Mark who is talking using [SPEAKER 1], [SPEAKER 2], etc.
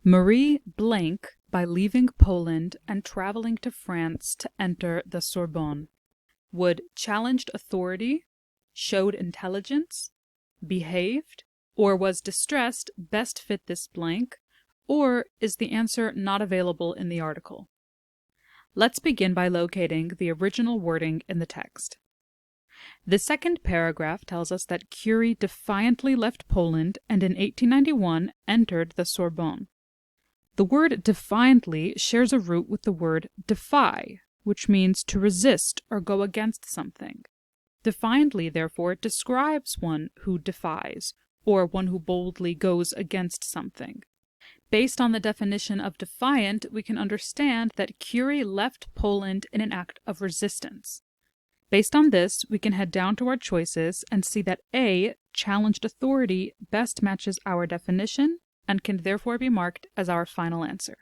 [SPEAKER 1] Marie blank by leaving Poland and traveling to France to enter the Sorbonne. Would challenged authority, showed intelligence, behaved, or was distressed best fit this blank, or is the answer not available in the article? Let's begin by locating the original wording in the text. The second paragraph tells us that Curie defiantly left Poland and in 1891 entered the Sorbonne. The word defiantly shares a root with the word defy, which means to resist or go against something. Defiantly, therefore, describes one who defies, or one who boldly goes against something. Based on the definition of defiant, we can understand that Curie left Poland in an act of resistance. Based on this, we can head down to our choices and see that A, challenged authority, best matches our definition and can therefore be marked as our final answer.